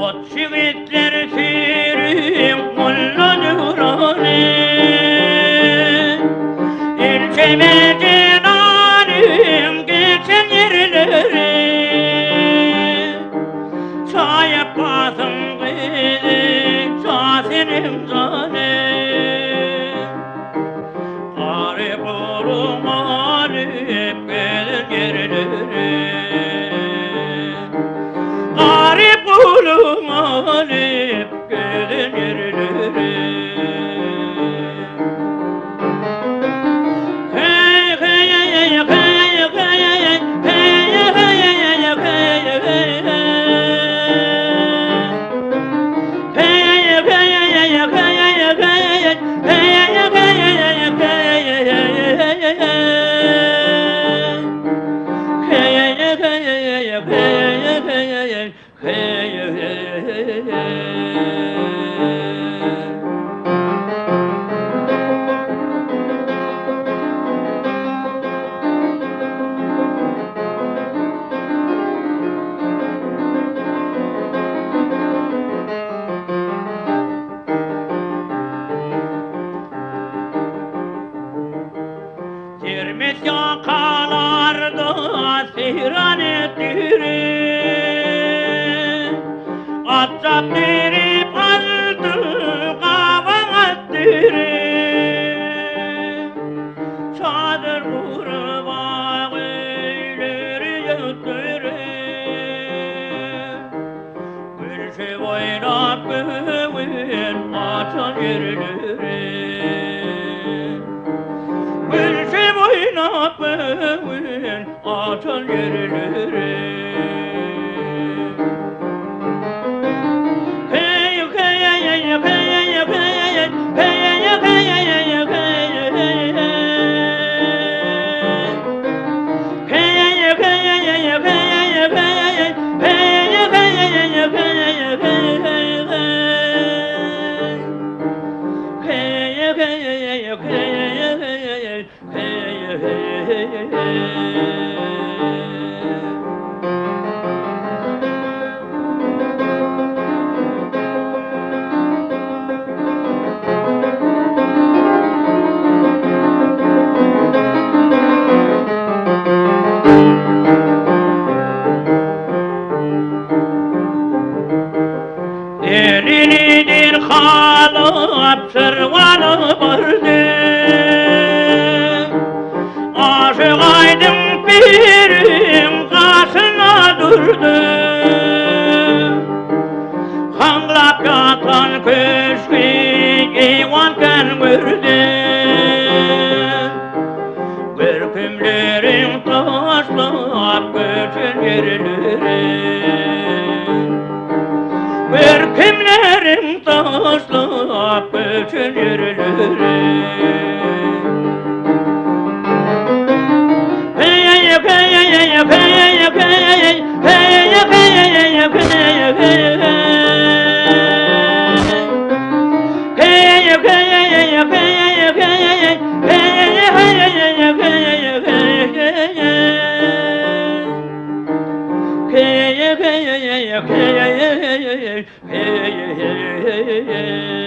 Ot şiitler firin kullu nurani İlçeme cenalim geçen yerleri Şayet basım kıydık şasenim zalim Garip olum alip gelir yerleri Garip olum alip gelir yerleri Girmiş yakalarda seyran ettirir Atçap derip aldı kavan ettirir Çadır kurbağa ileri yöttirir Gülşe oynat böğün açan yerleri Gülşe oynat böğün açan yerleri Elini halıp sırvanı vardı Aşık aydın pirim karşına durdu Hanglap yatan köşkü eyvanken gördü Görkümlerin taşlap göçün yerleri Görkümlerim taşlap göçün yerleri Hey